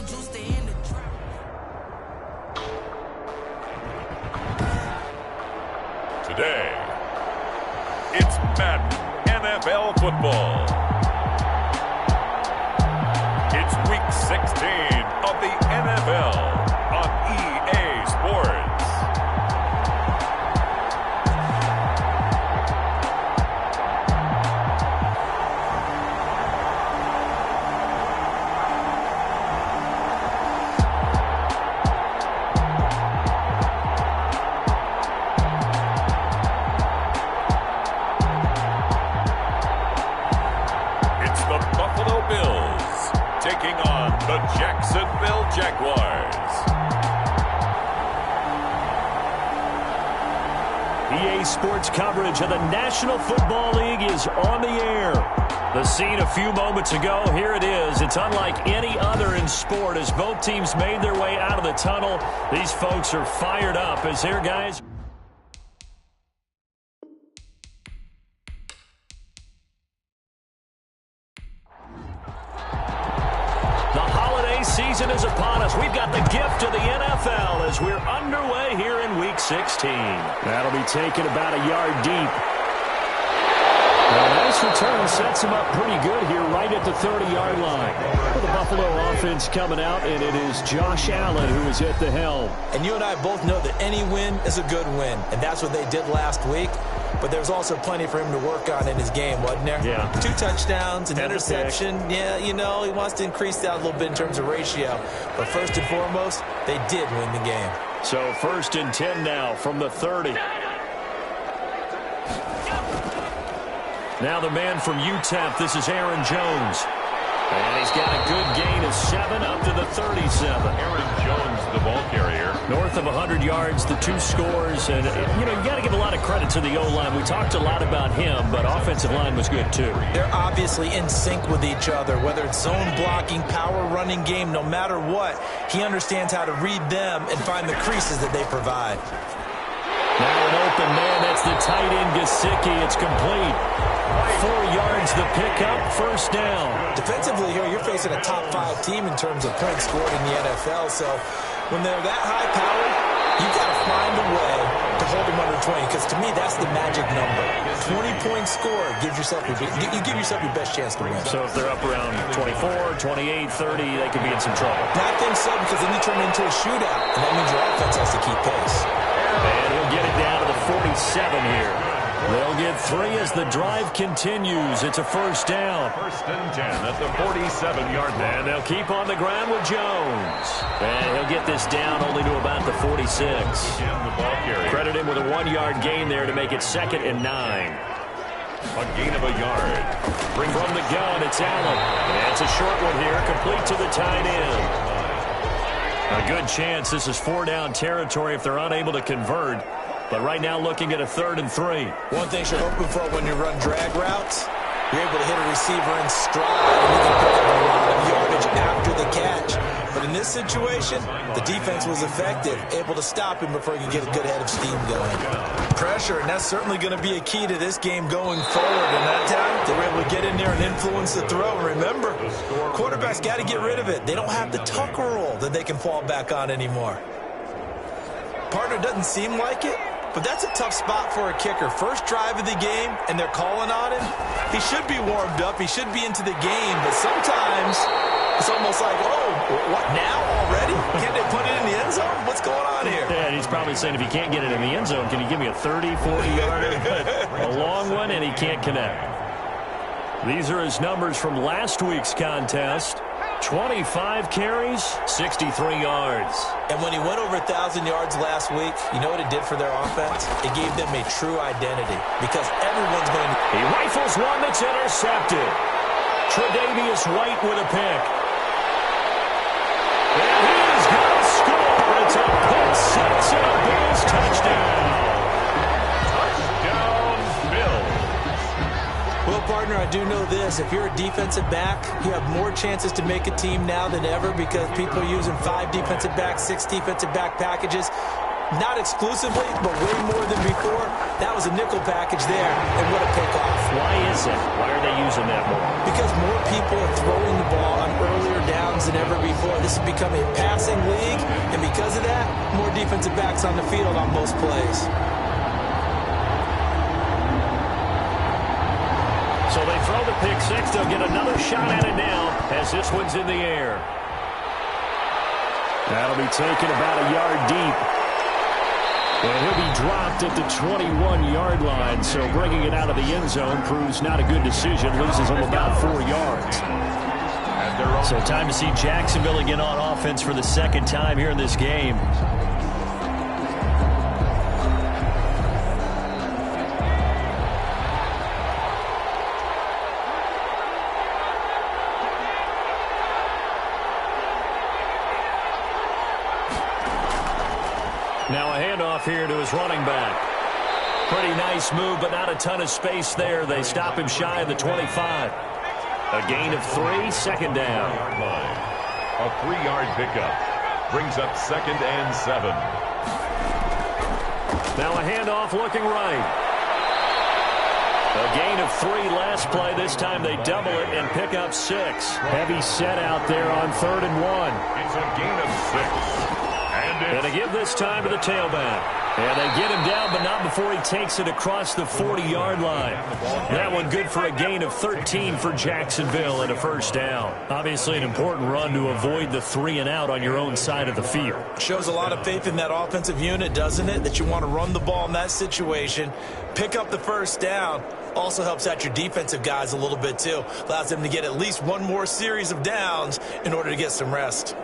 Today, it's Madden NFL football. It's week 16 of the NFL on EA Sports. Jacksonville Jaguars. EA Sports coverage of the National Football League is on the air. The scene a few moments ago, here it is. It's unlike any other in sport as both teams made their way out of the tunnel. These folks are fired up as here, guys. Season is upon us. We've got the gift of the NFL as we're underway here in Week 16. That'll be taken about a yard deep. A nice return sets him up pretty good here right at the 30-yard line. For the Buffalo offense coming out, and it is Josh Allen who is at the helm. And you and I both know that any win is a good win, and that's what they did last week. But there's also plenty for him to work on in his game, wasn't there? Yeah. 2 touchdowns, an interception. Yeah, you know, he wants to increase that a little bit in terms of ratio. But first and foremost, they did win the game. So 1st and 10 now from the 30. Now the man from UTEP, this is Aaron Jones. And he's got a good gain of 7 up to the 37. Aaron Jones, the ball carrier. North of 100 yards, the 2 scores. And, you know, you got to give a lot of credit to the O-line. We talked a lot about him, but offensive line was good, too. They're obviously in sync with each other, whether it's zone blocking, power running game, no matter what. He understands how to read them and find the creases that they provide. Now an open man, that's the tight end, Gesicki. It's complete. 4 yards the pickup, 1st down. Defensively here, you're facing a top 5 team in terms of points scored in the NFL. So when they're that high powered, you've got to find a way to hold them under 20. Because to me, that's the magic number. 20-point score gives yourself you give yourself your best chance to win. So if they're up around 24, 28, 30, they could be in some trouble. I think so, because then you turn it into a shootout. And that means your offense has to keep pace. And he'll get it down to the 47 here. They'll get 3 as the drive continues. It's a 1st down. 1st and 10 at the 47-yard line. And they'll keep on the ground with Jones. And he'll get this down only to about the 46. Credit him with a 1-yard gain there to make it 2nd and 9. A gain of a yard. From the gun, it's Allen. And it's a short one here, complete to the tight end. A good chance this is 4-down territory if they're unable to convert. But right now looking at a 3rd and 3. One thing you're hoping for when you run drag routes, you're able to hit a receiver in stride and you can pick up a lot of yardage after the catch. But in this situation, the defense was effective, able to stop him before he could get a good head of steam going. Pressure, and that's certainly going to be a key to this game going forward. And that time, they were able to get in there and influence the throw. And remember, quarterbacks got to get rid of it. They don't have the Tucker roll that they can fall back on anymore. Partner doesn't seem like it. But that's a tough spot for a kicker. First drive of the game, and they're calling on him. He should be warmed up. He should be into the game. But sometimes it's almost like, oh, what, now already? Can't they put it in the end zone? What's going on here? Yeah, he's probably saying if he can't get it in the end zone, can you give me a 30, 40-yarder? A long one, and he can't connect. These are his numbers from last week's contest. 25 carries, 63 yards. And when he went over 1,000 yards last week, you know what it did for their offense? It gave them a true identity because everyone's going to... He rifles one that's intercepted. Tre'Davious White with a pick. And he's going to score. It's a pick six and a Bills touchdown. Well, partner, I do know this. If you're a defensive back, you have more chances to make a team now than ever because people are using 5 defensive backs, 6 defensive back packages. Not exclusively, but way more than before. That was a nickel package there, and what a pickoff. Why is it? Why are they using that more? Because more people are throwing the ball on earlier downs than ever before. This has become a passing league, and because of that, more defensive backs on the field on most plays. So they throw the pick six. They'll get another shot at it now as this one's in the air. That'll be taken about a yard deep. And he'll be dropped at the 21-yard line. So bringing it out of the end zone proves not a good decision. Loses him about 4 yards. So time to see Jacksonville again on offense for the second time here in this game. Now a handoff here to his running back. Pretty nice move, but not a ton of space there. They stop him shy of the 25. A gain of 3, second down. A 3-yard pickup brings up 2nd and 7. Now a handoff looking right. A gain of 3 last play. This time they double it and pick up 6. Heavy set out there on 3rd and 1. It's a gain of 6. And they give this time to the tailback. And they get him down, but not before he takes it across the 40-yard line. That one good for a gain of 13 for Jacksonville and a first down. Obviously an important run to avoid the 3 and out on your own side of the field. Shows a lot of faith in that offensive unit, doesn't it? That you want to run the ball in that situation, pick up the first down. Also helps out your defensive guys a little bit too. Allows them to get at least one more series of downs in order to get some rest.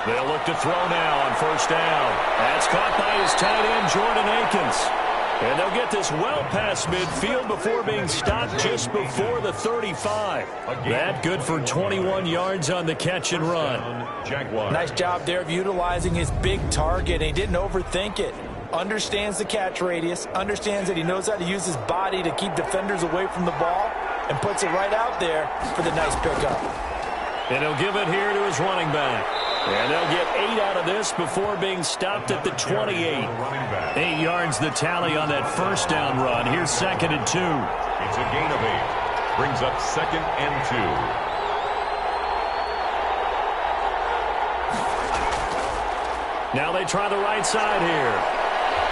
They'll look to throw now on first down. That's caught by his tight end, Jordan Akins. And they'll get this well past midfield before being stopped just before the 35. That good for 21 yards on the catch and run. Nice job there of utilizing his big target. He didn't overthink it. Understands the catch radius. Understands that he knows how to use his body to keep defenders away from the ball. And puts it right out there for the nice pickup. And he'll give it here to his running back. And they'll get 8 out of this before being stopped at the 28. 8 yards the tally on that first down run. Here's 2nd and 2. It's a gain of 8. Brings up 2nd and 2. Now they try the right side here.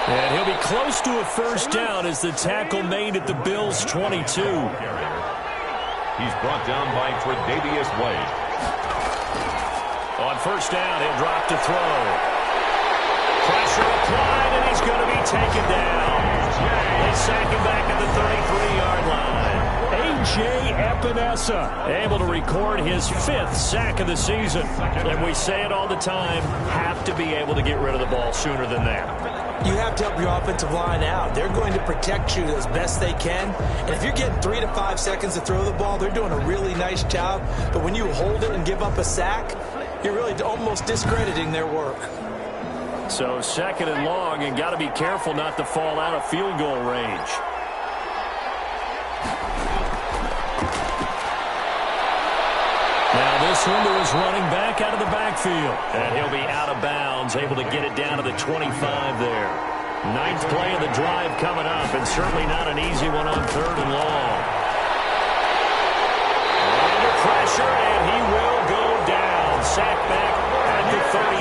And he'll be close to a first down as the tackle made at the Bills' 22. He's brought down by Tre'Davious White. On first down, he'll drop to throw. Pressure applied, and he's going to be taken down. They sack him back at the 33-yard line. A.J. Epinesa able to record his 5th sack of the season. And we say it all the time, have to be able to get rid of the ball sooner than that. You have to help your offensive line out. They're going to protect you as best they can. And if you're getting 3 to 5 seconds to throw the ball, they're doing a really nice job. But when you hold it and give up a sack, you're really almost discrediting their work. So 2nd and long, and got to be careful not to fall out of field goal range. Now this one to his running back out of the backfield. And he'll be out of bounds, able to get it down to the 25 there. 9th play of the drive coming up, and certainly not an easy one on 3rd and long. Under pressure, and he will go down. Sack back at the 38.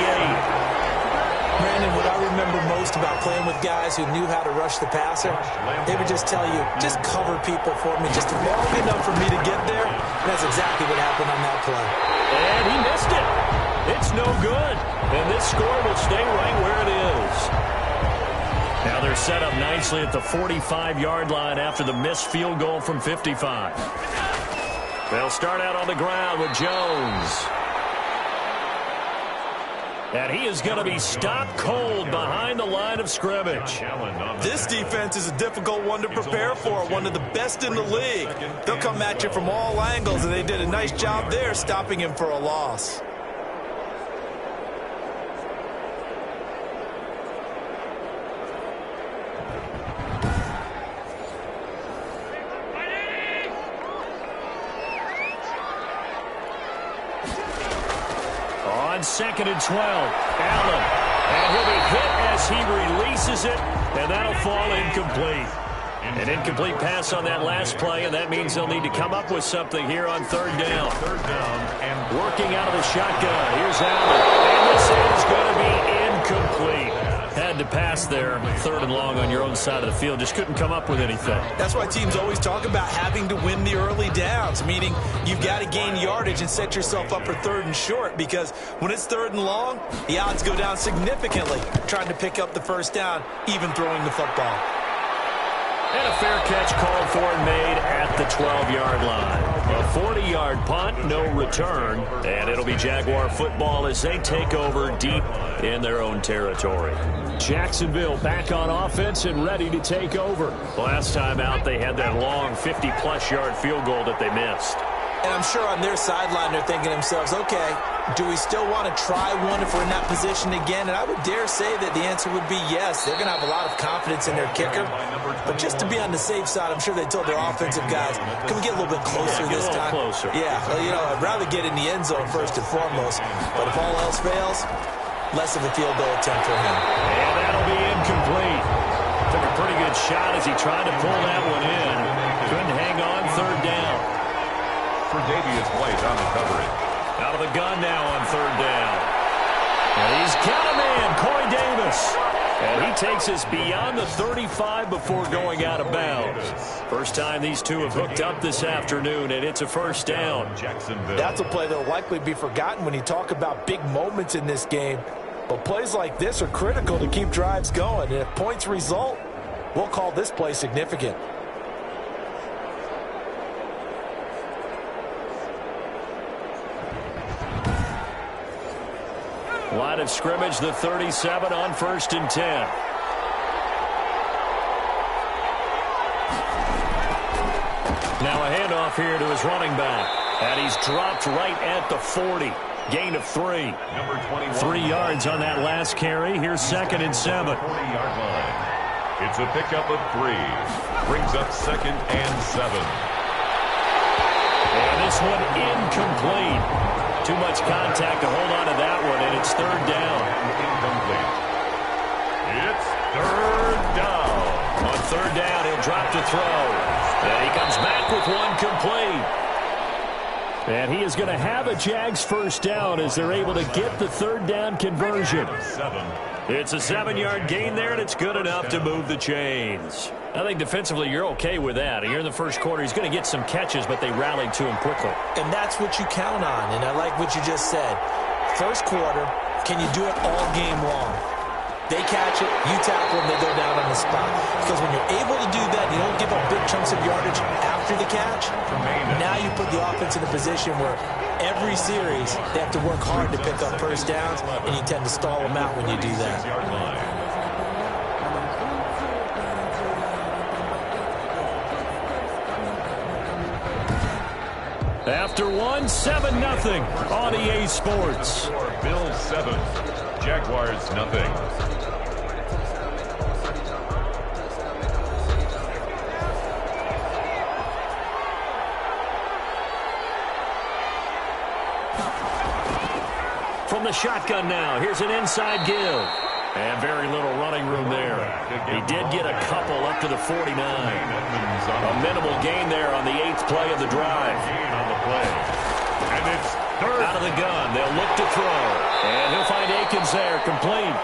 Brandon, what I remember most about playing with guys who knew how to rush the passer, they would just tell you, just cover people for me, just long enough for me to get there. And that's exactly what happened on that play. And he missed it. It's no good. And this score will stay right where it is. Now they're set up nicely at the 45-yard line after the missed field goal from 55. They'll start out on the ground with Jones. And he is going to be stopped cold behind the line of scrimmage. This defense is a difficult one to prepare for, one of the best in the league. They'll come at you from all angles, and they did a nice job there stopping him for a loss. On 2nd and 12, Allen. And he'll be hit as he releases it, and that'll fall incomplete. An incomplete pass on that last play, and that means they'll need to come up with something here on third down. And Working out of the shotgun. Here's Allen. And this is going to be incomplete. Had to pass there. Third and long on your own side of the field. Just couldn't come up with anything. That's why teams always talk about having to win the early downs, meaning you've got to gain yardage and set yourself up for third and short, because when it's third and long, the odds go down significantly trying to pick up the first down, even throwing the football. And a fair catch called for and made at the 12-yard line. A 40-yard punt, no return, and it'll be Jaguar football as they take over deep in their own territory. Jacksonville back on offense and ready to take over. Last time out, they had that long 50-plus yard field goal that they missed. And I'm sure on their sideline they're thinking to themselves, okay, do we still want to try one if we're in that position again? And I would dare say that the answer would be yes. They're going to have a lot of confidence in their kicker. But just to be on the safe side, I'm sure they told their offensive guys, can we get a little bit closer this time? Closer. Yeah, well, you know, I'd rather get in the end zone first and foremost. But if all else fails, less of a field goal attempt for him. And that'll be incomplete. Took a pretty good shot as he tried to pull that one in. Couldn't hang on third down. for Davius White on the coverage. Out of the gun now on third down. And he's got a man, Corey Davis. And he takes us beyond the 35 before going out of bounds. First time these two have hooked up this afternoon, and it's a first down. That's a play that will likely be forgotten when you talk about big moments in this game. But plays like this are critical to keep drives going. And if points result, we'll call this play significant. Line of scrimmage, the 37 on 1st and 10. Now a handoff here to his running back. And he's dropped right at the 40. Gain of 3. Number 21. 3 yards on that last carry. Here's 2nd and 7. 40-yard line. It's a pickup of 3. Brings up 2nd and 7. And this one incomplete. Too much contact to hold on to that one, and it's third down. Incomplete. It's third down. On third down, he'll drop to throw. And he comes back with one complete. And he is going to have a Jags first down as they're able to get the third down conversion. 7. It's a 7-yard gain there, and it's good enough to move the chains. I think defensively you're okay with that. Here in the first quarter, he's going to get some catches, but they rallied to him quickly. And that's what you count on, and I like what you just said. First quarter, can you do it all game long? They catch it, you tackle them, they go down on the spot. Because when you're able to do that, you don't give up big chunks of yardage after the catch. Now you put the offense in a position where every series they have to work hard to pick up first downs, and you tend to stall them out when you do that. After one, 7-0 on EA Sports. Bills 7, Jaguars nothing. From the shotgun now, here's an inside give. And very little running room there. He did get a couple up to the 49. A minimal gain there on the 8th play of the drive. On the play. And it's third. Out of the gun, they'll look to throw. And he'll find Akins there, complete.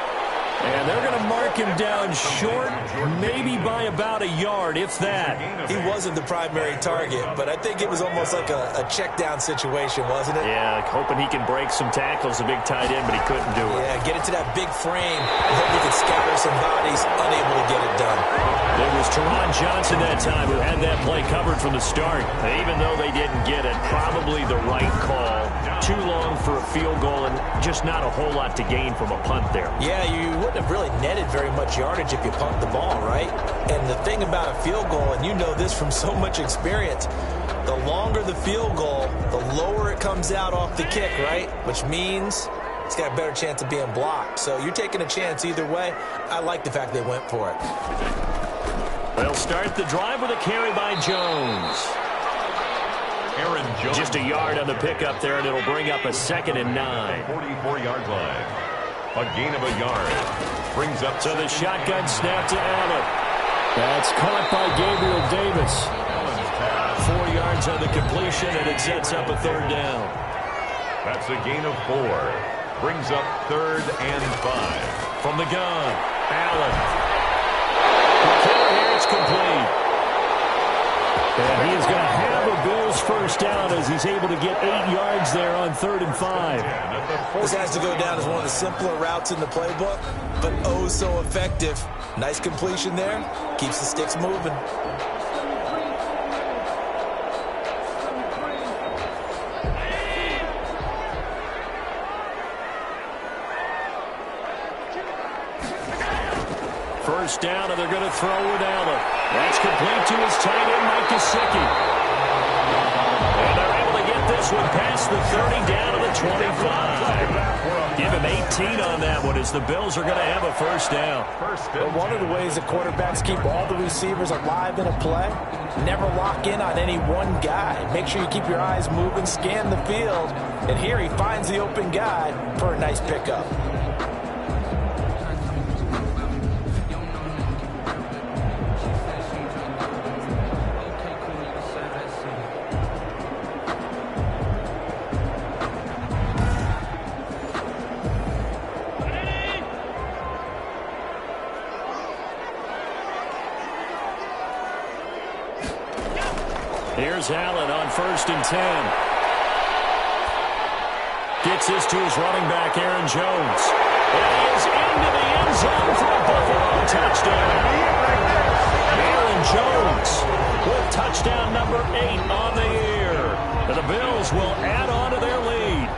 And they're going to mark him down short, maybe by about a yard, if that. He wasn't the primary target, but I think it was almost like a check-down situation, wasn't it? Yeah, like hoping he can break some tackles, a big tight end, but he couldn't do it. Yeah, get into that big frame. I hope he could scatter some bodies, unable to get it done. It was Teron Johnson that time who had that play covered from the start. Even though they didn't get it, probably the right call. Too long for a field goal and just not a whole lot to gain from a punt there. Yeah, you wouldn't have really netted very much yardage if you pumped the ball, right? And the thing about a field goal, and you know this from so much experience, the longer the field goal, the lower it comes out off the kick, right? Which means it's got a better chance of being blocked. So you're taking a chance either way. I like the fact they went for it. They'll start the drive with a carry by Jones. Aaron Jones. Just a yard on the pickup there, and it'll bring up a 2nd and 9. 44-yard line. A gain of a yard. Brings up so the shotgun snap to Allen. That's caught by Gabriel yards on the completion, and it sets up a third down. That's a gain of 4. Brings up 3rd and 5. From the gun, Allen. The carry here, it's complete. And he is going to have a Bills first down as he's able to get 8 yards there on 3rd and 5. This has to go down as one of the simpler routes in the playbook, but oh so effective. Nice completion there. Keeps the sticks moving. First down, and they're going to throw with Allen. That's complete to his tight end, Mike Gesicki. And they're able to get this one past the 30 down to the 25. Give him 18 on that one as the Bills are going to have a first down. But one of the ways that quarterbacks keep all the receivers alive in a play, never lock in on any one guy. Make sure you keep your eyes moving, scan the field. And here he finds the open guy for a nice pickup. Here's Allen on 1st and 10. Gets this to his running back, Aaron Jones. And he is into the end zone for a Buffalo touchdown. Aaron Jones with touchdown number 8 on the year. And the Bills will add on to their lead.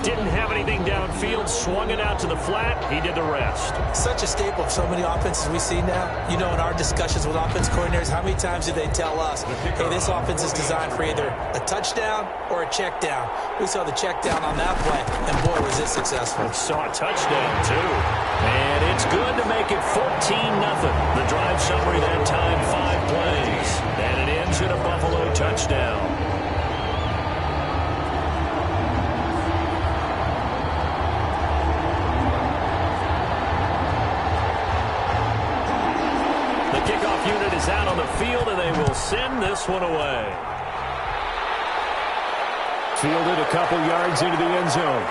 Didn't have anything downfield, swung it out to the flat. He did the rest. Such a staple of so many offenses we see now. You know, in our discussions with offense coordinators, how many times do they tell us, hey, this offense is designed for either a touchdown or a check down. We saw the check down on that play, and boy, was it successful. We saw a touchdown, too. And it's good to make it 14-0. The drive summary that time, 5 plays. And it ends in a Buffalo touchdown. Kickoff unit is out on the field, and they will send this one away. Fielded a couple yards into the end zone.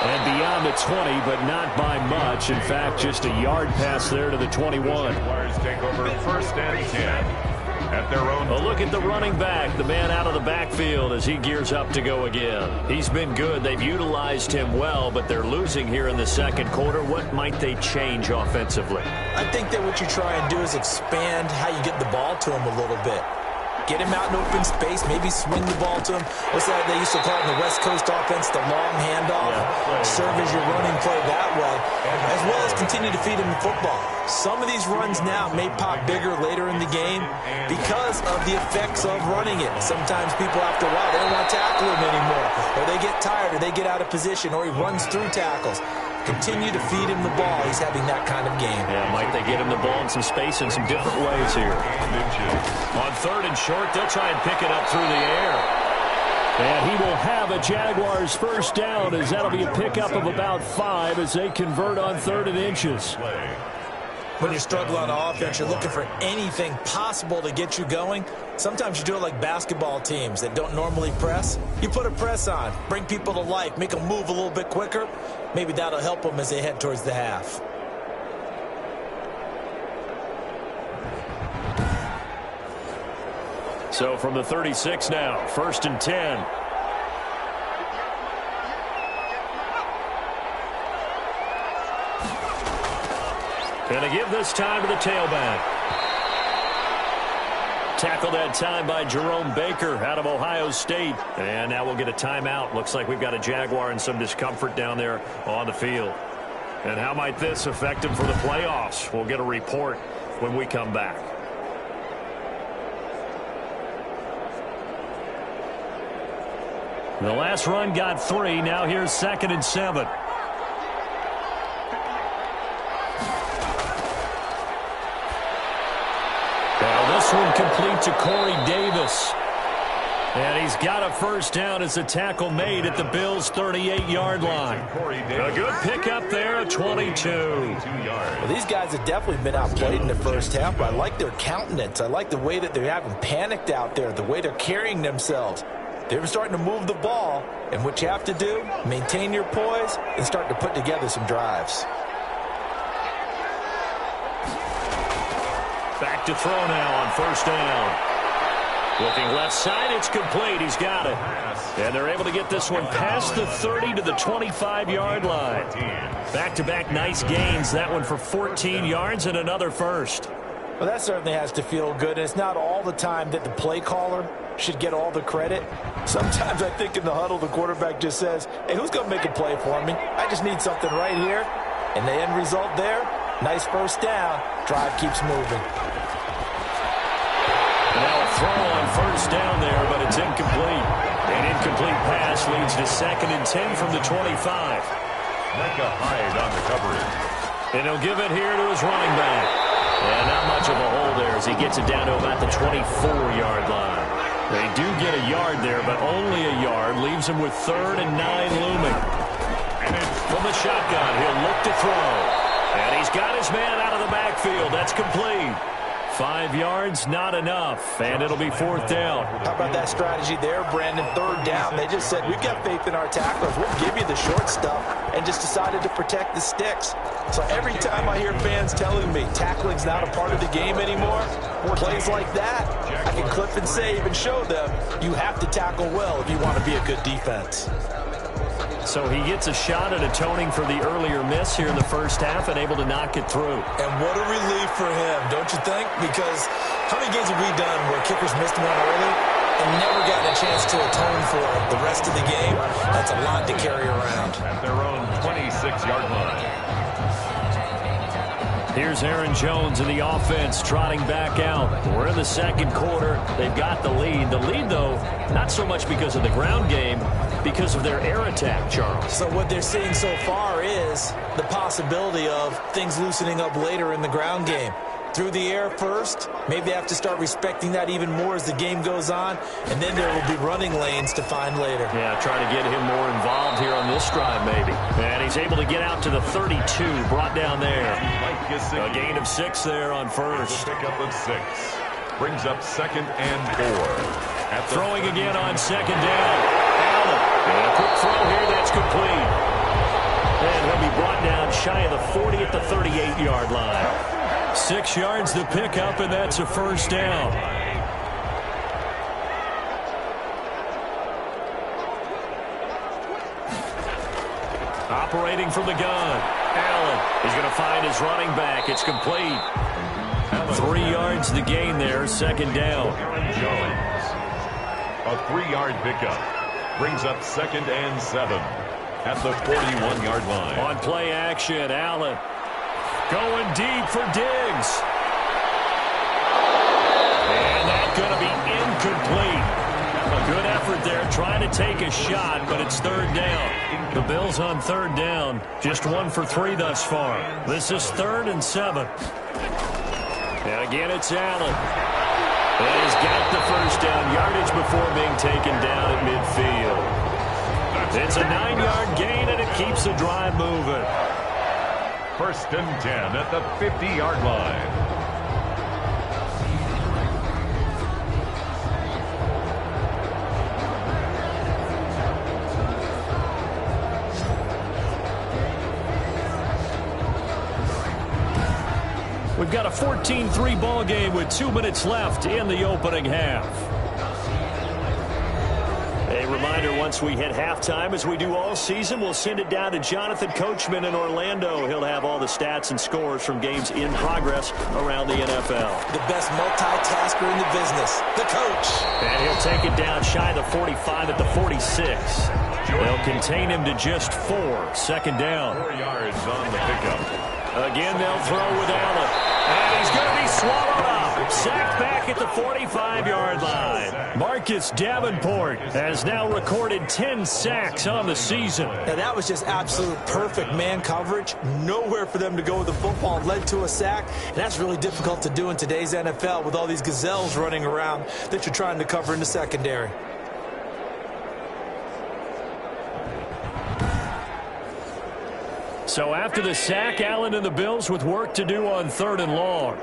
And beyond the 20, but not by much. In fact, just a yard pass there to the 21. Jaguars take over 1st and 10. At their own. A look at the running back, the man out of the backfield as he gears up to go again. He's been good. They've utilized him well, but they're losing here in the second quarter. What might they change offensively? I think that what you try and do is expand how you get the ball to him a little bit. Get him out in open space, maybe swing the ball to him. What's that they used to call it in the West Coast offense, the long handoff? Yeah. Serve as your running play that way, as well as continue to feed him the football. Some of these runs now may pop bigger later in the game because of the effects of running it. Sometimes people, after a while, they don't want to tackle him anymore, or they get tired, or they get out of position, or he runs through tackles. Continue to feed him the ball. He's having that kind of game. Yeah, might they get him the ball in some space in some different ways here. On 3rd and short, they'll try and pick it up through the air. And he will have a Jaguars first down, as that'll be a pickup of about 5 as they convert on 3rd and inches. When you're struggling on offense, you're looking for anything possible to get you going. Sometimes you do it like basketball teams that don't normally press. You put a press on, bring people to life, make them move a little bit quicker. Maybe that'll help them as they head towards the half. So from the 36 now, 1st and 10. And they give this time to the tailback. Tackled that time by Jerome Baker out of Ohio State. And now we'll get a timeout. Looks like we've got a Jaguar in some discomfort down there on the field. And how might this affect him for the playoffs? We'll get a report when we come back. The last run got 3. Now here's 2nd and 7. Now this one complete to Corey Davis. And he's got a first down as the tackle made at the Bills' 38-yard line. A good pickup there at 22. Well, these guys have definitely been outplayed in the first half, but I like their countenance. I like the way that they haven't panicked out there, the way they're carrying themselves. They're starting to move the ball, and what you have to do, maintain your poise and start to put together some drives. Back to throw now on first down. Looking left side, it's complete. He's got it. And they're able to get this one past the 30 to the 25-yard line. Back-to-back nice gains. That one for 14 yards and another first. Well, that certainly has to feel good. And it's not all the time that the play caller should get all the credit. Sometimes I think in the huddle, the quarterback just says, hey, who's going to make a play for me? I just need something right here. And the end result there, nice first down. Drive keeps moving. Now a throw on first down there, but it's incomplete. An incomplete pass leads to 2nd and 10 from the 25. Micah Hyde on the coverage. And he'll give it here to his running back. And not much of a hole there as he gets it down to about the 24-yard line. They do get a yard there, but only a yard. Leaves him with 3rd and 9 looming. And from the shotgun, he'll look to throw. And he's got his man out of the backfield. That's complete. 5 yards, not enough, and it'll be 4th down. How about that strategy there, Brandon? 3rd down. They just said, we've got faith in our tacklers. We'll give you the short stuff, and just decided to protect the sticks. So every time I hear fans telling me tackling's not a part of the game anymore, plays like that, I can clip and save and show them you have to tackle well if you want to be a good defense. So he gets a shot at atoning for the earlier miss here in the first half and able to knock it through. And what a relief for him, don't you think? Because how many games have we done where kickers missed one early and never gotten a chance to atone for it the rest of the game? That's a lot to carry around. At their own 26-yard line. Here's Aaron Jones in the offense trotting back out. We're in the second quarter. They've got the lead. The lead, though, not so much because of the ground game, because of their air attack, Charles. So what they're seeing so far is the possibility of things loosening up later in the ground game. Through the air first, maybe they have to start respecting that even more as the game goes on, and then there will be running lanes to find later. Yeah, try to get him more involved here on this drive, maybe. And he's able to get out to the 32, brought down there. A gain of 6 there on first. Pick up of 6. Brings up 2nd and 4. Throwing again on 2nd down. Allen. And a quick throw here, that's complete. And he'll be brought down shy of the 40 at the 38-yard line. 6 yards to pick up, and that's a first down. Operating from the gun. Allen. He's going to find his running back. It's complete. 3 yards to gain there, 2nd down. Jones. A 3-yard pickup. Brings up 2nd and 7 at the 41-yard line. On play action, Allen. Going deep for Diggs. And that's going to be incomplete. A good effort there, trying to take a shot, but it's 3rd down. The Bills on 3rd down, just 1 for 3 thus far. This is 3rd and 7. And again, it's Allen. And he's got the first down yardage before being taken down at midfield. It's a 9-yard gain, and it keeps the drive moving. 1st and 10 at the 50-yard line. We've got a 14-3 ball game with 2 minutes left in the opening half. A reminder, once we hit halftime, as we do all season, we'll send it down to Jonathan Coachman in Orlando. He'll have all the stats and scores from games in progress around the NFL. The best multitasker in the business, the coach. And he'll take it down shy of the 45 at the 46. They'll contain him to just 4, 2nd down. 4 yards on the pickup. Again, they'll throw with Allen. And he's going to be swallowed up. Sacked back at the 45-yard line. Marcus Davenport has now recorded 10 sacks on the season. Now, that was just absolute perfect man coverage. Nowhere for them to go with the football. Led to a sack. And that's really difficult to do in today's NFL with all these gazelles running around that you're trying to cover in the secondary. So after the sack, Allen and the Bills with work to do on 3rd and long.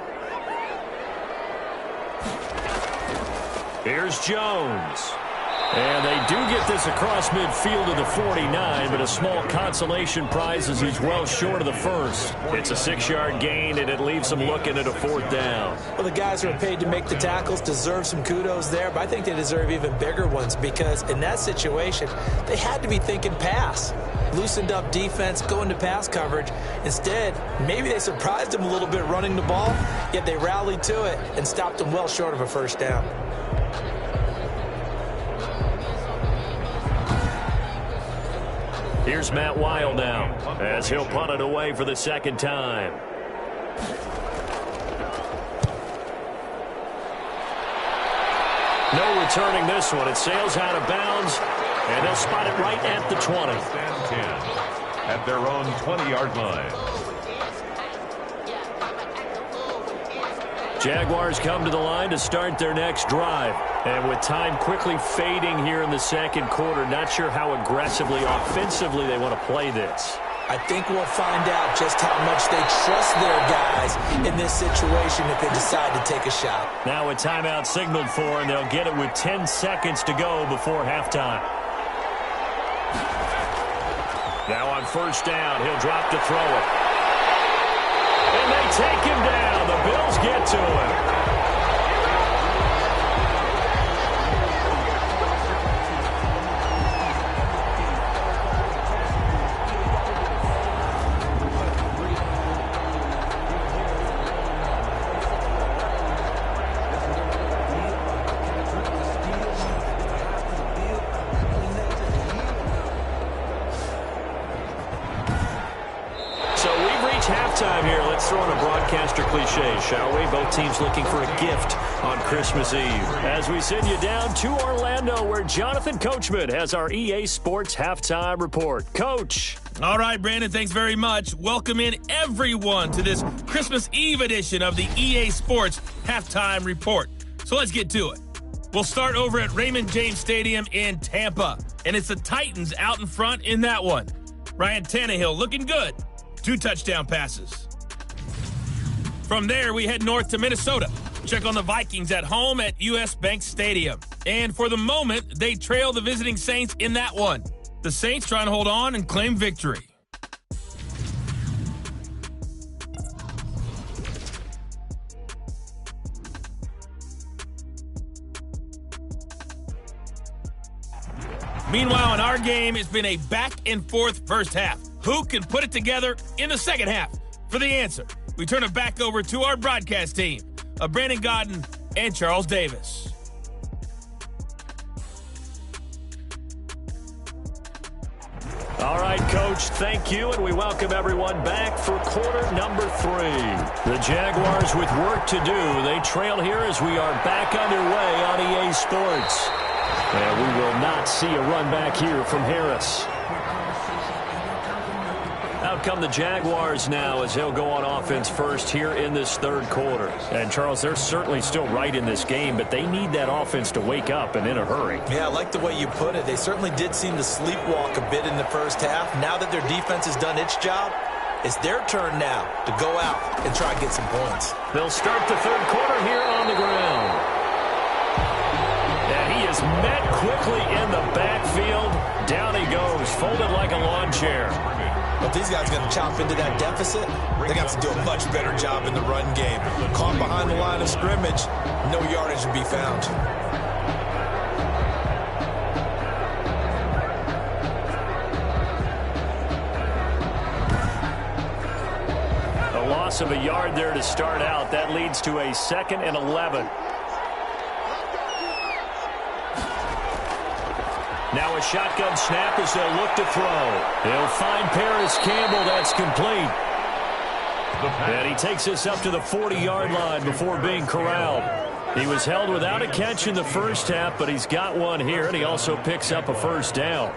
Here's Jones. And they do get this across midfield to the 49, but a small consolation prize as he's well short of the first. It's a 6-yard gain, and it leaves them looking at a 4th down. Well, the guys who are paid to make the tackles deserve some kudos there, but I think they deserve even bigger ones because in that situation, they had to be thinking pass. Loosened up defense, going to pass coverage. Instead, maybe they surprised them a little bit running the ball, yet they rallied to it and stopped them well short of a 1st down. Here's Matt Weil now as he'll punt it away for the 2nd time. No returning this one. It sails out of bounds, and they'll spot it right at the 20. And 10 at their own 20-yard line. Jaguars come to the line to start their next drive. And with time quickly fading here in the 2nd quarter, not sure how aggressively, offensively they want to play this. I think we'll find out just how much they trust their guys in this situation if they decide to take a shot. Now a timeout signaled for, and they'll get it with 10 seconds to go before halftime. Now on 1st down, he'll drop to throw it. And they take him down. The Bills get to him. Halftime here. Let's throw in a broadcaster cliche, shall we? Both teams looking for a gift on Christmas Eve. As we send you down to Orlando, where Jonathan Coachman has our EA Sports Halftime Report. Coach. All right, Brandon, thanks very much. Welcome in everyone to this Christmas Eve edition of the EA Sports Halftime Report. So let's get to it. We'll start over at Raymond James Stadium in Tampa, and it's the Titans out in front in that one. Ryan Tannehill looking good. 2 touchdown passes. From there, we head north to Minnesota. Check on the Vikings at home at US Bank Stadium. And for the moment, they trail the visiting Saints in that one. The Saints trying to hold on and claim victory. Meanwhile, in our game, it's been a back-and-forth first half. Who can put it together in the 2nd half? For the answer, we turn it back over to our broadcast team of Brandon Godden and Charles Davis. All right, Coach, thank you, and we welcome everyone back for quarter number 3. The Jaguars with work to do. They trail here as we are back underway on EA Sports. And we will not see a run back here from Harris. Out come the Jaguars now as they'll go on offense first here in this 3rd quarter. And, Charles, they're certainly still right in this game, but they need that offense to wake up and in a hurry. Yeah, I like the way you put it. They certainly did seem to sleepwalk a bit in the first half. Now that their defense has done its job, it's their turn now to go out and try and get some points. They'll start the 3rd quarter here on the ground. And he is met quickly in the backfield. Down he goes, folded like a lawn chair. If these guys are going to chop into that deficit, they got to do a much better job in the run game. Caught behind the line of scrimmage, no yardage to be found. A loss of a yard there to start out. That leads to a 2nd and 11. Now a shotgun snap as they'll look to throw. They'll find Paris Campbell. That's complete. And he takes us up to the 40-yard line before being corralled. He was held without a catch in the first half, but he's got one here, and he also picks up a 1st down.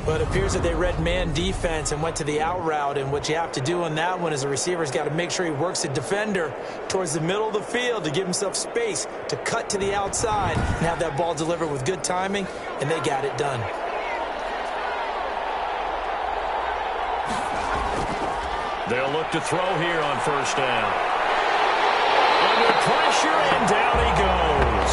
But it appears that they read man defense and went to the out route, and what you have to do on that one is the receiver's got to make sure he works the defender towards the middle of the field to give himself space to cut to the outside and have that ball delivered with good timing, and they got it done. They'll look to throw here on first down. Under pressure, and down he goes.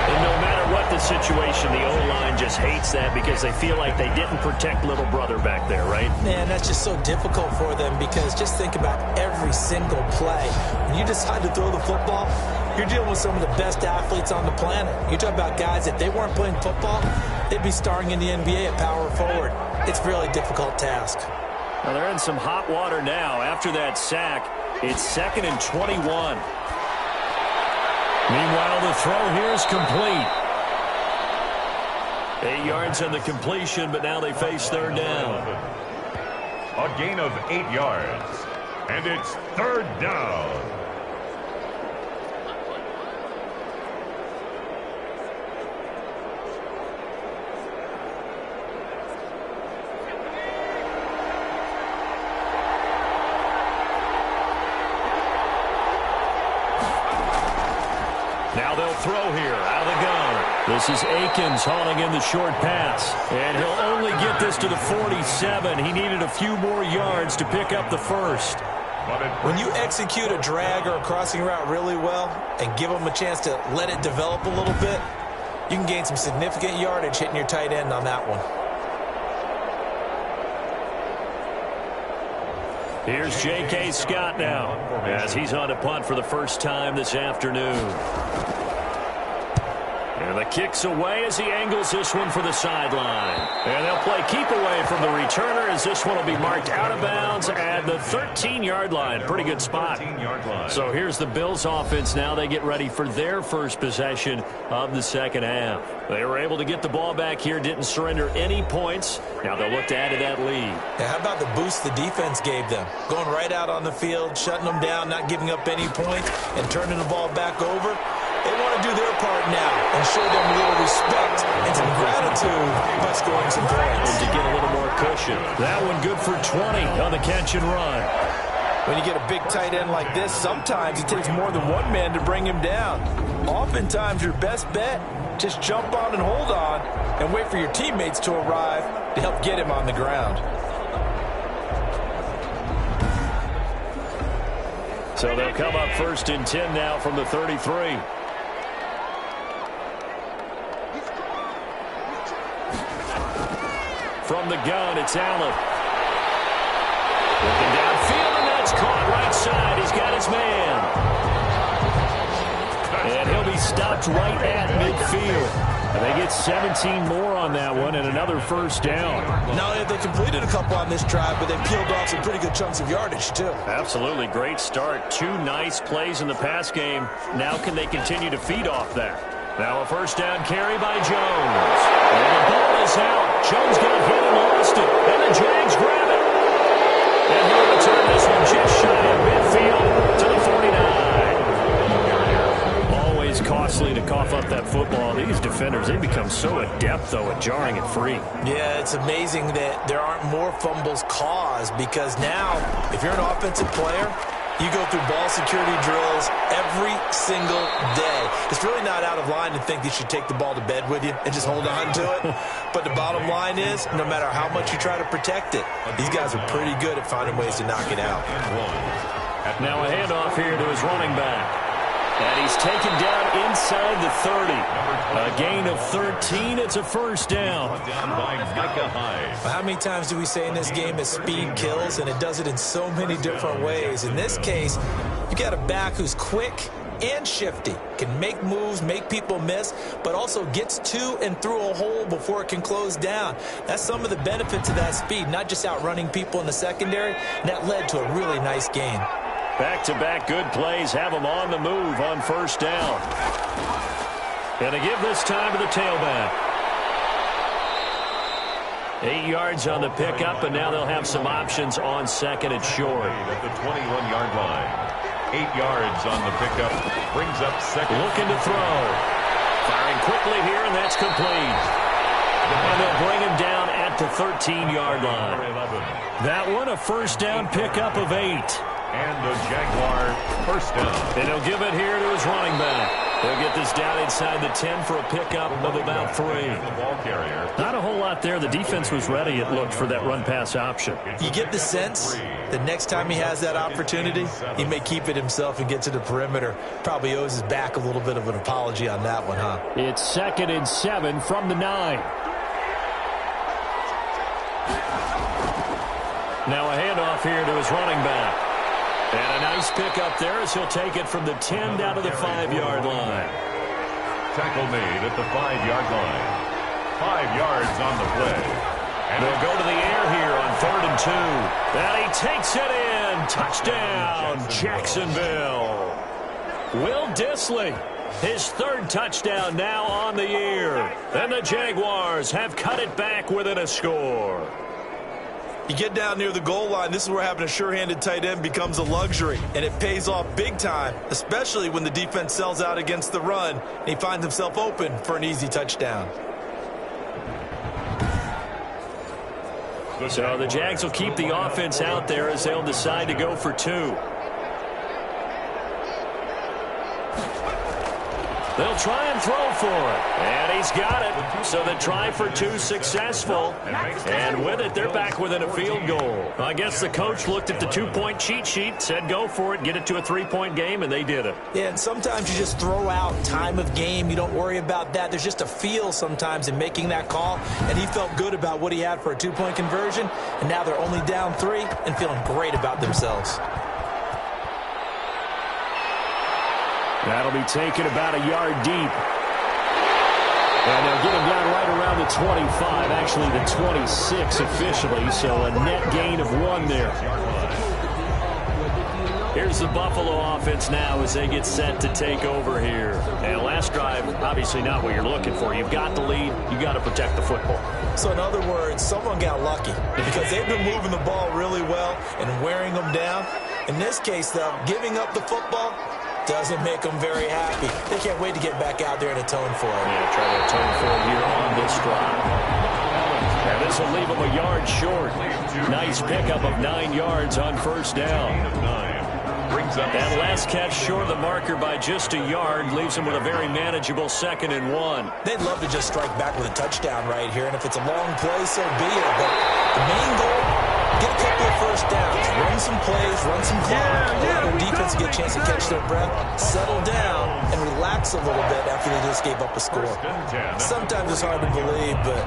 And no matter what the situation, the O-line just hates that because they feel like they didn't protect little brother back there, right? Man, that's just so difficult for them because just think about every single play. When you decide to throw the football, you're dealing with some of the best athletes on the planet. You talk about guys, if they weren't playing football, they'd be starring in the NBA at power forward. It's a really difficult task. Well, they're in some hot water now. After that sack, it's 2nd and 21. Meanwhile, the throw here is complete. 8 yards on the completion, but now they face third down. A gain of 8 yards. And it's third down. Now they'll throw here out of the gun. This is Akins hauling in the short pass. And he'll only get this to the 47. He needed a few more yards to pick up the first. When you execute a drag or a crossing route really well and give them a chance to let it develop a little bit, you can gain some significant yardage hitting your tight end on that one. Here's J.K. Scott now as he's on a punt for the first time this afternoon. And the kick's away as he angles this one for the sideline. And they'll play keep away from the returner as this one will be marked out of bounds at the 13-yard line. Pretty good spot. So here's the Bills offense now. They get ready for their first possession of the second half. They were able to get the ball back here, didn't surrender any points. Now they'll look to add to that lead. Now, how about the boost the defense gave them? Going right out on the field, shutting them down, not giving up any points, and turning the ball back over. They want to do their part now and show them a little respect and some gratitude by scoring some points. To get a little more cushion. That one good for 20 on the catch and run. When you get a big tight end like this, sometimes it takes more than one man to bring him down. Oftentimes, your best bet, just jump on and hold on and wait for your teammates to arrive to help get him on the ground. So they'll come up 1st and 10 now from the 33. From the gun, it's Allen. Looking downfield, and that's caught right side. He's got his man. And he'll be stopped right at midfield. And they get 17 more on that one and another first down. Not only have they completed a couple on this drive, but they peeled off some pretty good chunks of yardage, too. Absolutely. Great start. 2 nice plays in the pass game. Now can they continue to feed off that? Now a first down carry by Jones. And the ball is out. Jones got hit and lost it. And the Jags grab it. And he'll return this one just shy of midfield to the 49. Always costly to cough up that football. These defenders, they become so adept, though, at jarring it free. Yeah, it's amazing that there aren't more fumbles caused because now, if you're an offensive player, you go through ball security drills every single day. It's really not out of line to think you should take the ball to bed with you and just hold on to it. But the bottom line is, no matter how much you try to protect it, these guys are pretty good at finding ways to knock it out. Now a handoff here to his running back. And he's taken down inside the 30. A gain of 13. It's a first down. How many times do we say in this game that speed kills, and it does it in so many different ways? In this case, you got a back who's quick and shifty, can make moves, make people miss, but also gets to and through a hole before it can close down. That's some of the benefits of that speed, not just outrunning people in the secondary, and that led to a really nice gain. Back-to-back good plays have them on the move on first down. And they give this time to the tailback. 8 yards on the pickup, and now they'll have some options on second and short. At the 21-yard line. 8 yards on the pickup. Brings up second. Looking to throw. Firing quickly here, and that's complete. And they'll bring him down at the 13-yard line. That one, a first down pickup of 8. And the Jaguar first down. And he'll give it here to his running back. They'll get this down inside the 10 for a pickup of about 3. Not a whole lot there. The defense was ready, it looked, for that run-pass option. You get the sense that next time he has that opportunity, he may keep it himself and get to the perimeter. Probably owes his back a little bit of an apology on that one, huh? It's 2nd and 7 from the 9. Now a handoff here to his running back. And a nice pickup there as he'll take it from the 10 down to the 5-yard line. Tackle made at the 5-yard line. 5 yards on the play. And they'll go to the air here on 3rd and 2. And he takes it in. Touchdown, Jacksonville. Will Dissly, his 3rd touchdown now on the year. And the Jaguars have cut it back within a score. You get down near the goal line, this is where having a sure-handed tight end becomes a luxury, and it pays off big time, especially when the defense sells out against the run, and he finds himself open for an easy touchdown. So the Jags will keep the offense out there as they'll decide to go for 2. They'll try and throw for it. And he's got it. So the try for 2 successful. And with it, they're back within a field goal. I guess the coach looked at the 2-point cheat sheet, said go for it, get it to a 3-point game, and they did it. Yeah, and sometimes you just throw out time of game. You don't worry about that. There's just a feel sometimes in making that call. And he felt good about what he had for a 2-point conversion. And now they're only down 3 and feeling great about themselves. That'll be taken about a yard deep. And they'll get him down right around the 25, actually the 26 officially, so a net gain of 1 there. Here's the Buffalo offense now as they get set to take over here. And last drive, obviously not what you're looking for. You've got the lead. You've got to protect the football. So in other words, someone got lucky because they've been moving the ball really well and wearing them down. In this case, though, giving up the football doesn't make them very happy. They can't wait to get back out there and atone for it. Yeah, try to atone for it here on this drive. And this will leave them a yard short. Nice pickup of 9 yards on 1st down. That last catch short of the marker by just a yard leaves them with a very manageable 2nd and 1. They'd love to just strike back with a touchdown right here, and if it's a long play, so be it. But the main goal, get a couple of 1st downs, run some plays, run some clock, allow their defense to get a chance to catch their breath, settle down, and relax a little bit after they just gave up a score. Sometimes it's hard to believe, but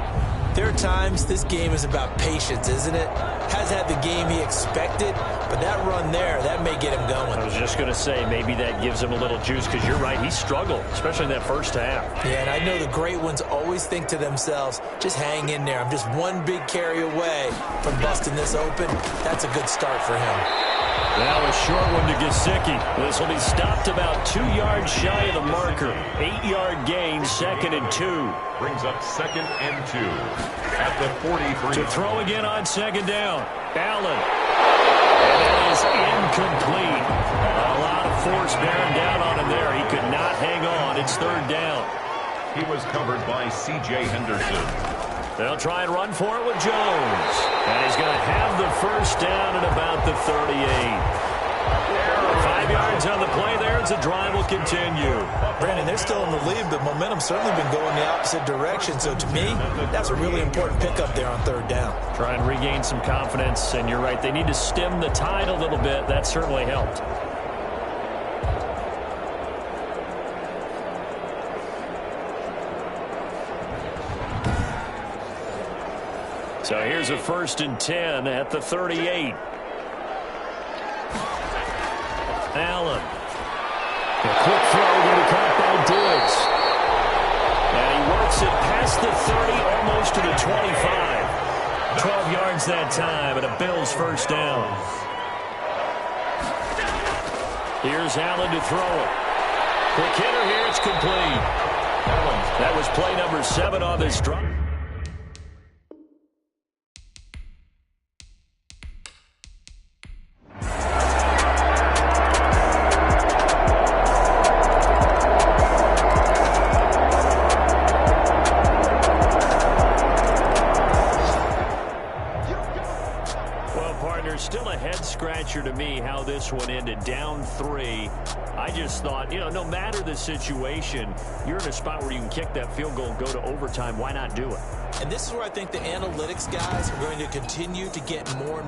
there are times this game is about patience, isn't it? Has had the game he expected, but that run there, that may get him going. I was just going to say, maybe that gives him a little juice, because you're right, he struggled, especially in that 1st half. Yeah, and I know the great ones always think to themselves, just hang in there. I'm just one big carry away from busting this open. That's a good start for him. Now a short one to Gesicki. This will be stopped about 2 yards shy of the marker. 8-yard gain, 2nd and 2. Brings up 2nd and 2 at the 43. To throw again on 2nd down. Allen. And that is incomplete. A lot of force bearing down on him there. He could not hang on. It's 3rd down. He was covered by C.J. Henderson. They'll try and run for it with Jones. And he's going to have the 1st down at about the 38. 5 yards on the play there as the drive will continue. Brandon, they're still in the lead, but momentum's certainly been going the opposite direction. So to me, that's a really important pickup there on 3rd down. Try and regain some confidence, and you're right, they need to stem the tide a little bit. That certainly helped. So here's a 1st and 10 at the 38. Allen. A quick throw to be caught by Diggs. And he works it past the 30, almost to the 25. 12 yards that time, and a Bills 1st down. Here's Allen to throw it. Quick hitter here, it's complete. That was play number 7 on this drive. Still ahead head-scratcher to me how this one ended, down 3. I just thought, no matter the situation, you're in a spot where you can kick that field goal and go to overtime. Why not do it? And this is where I think the analytics guys are going to continue to get more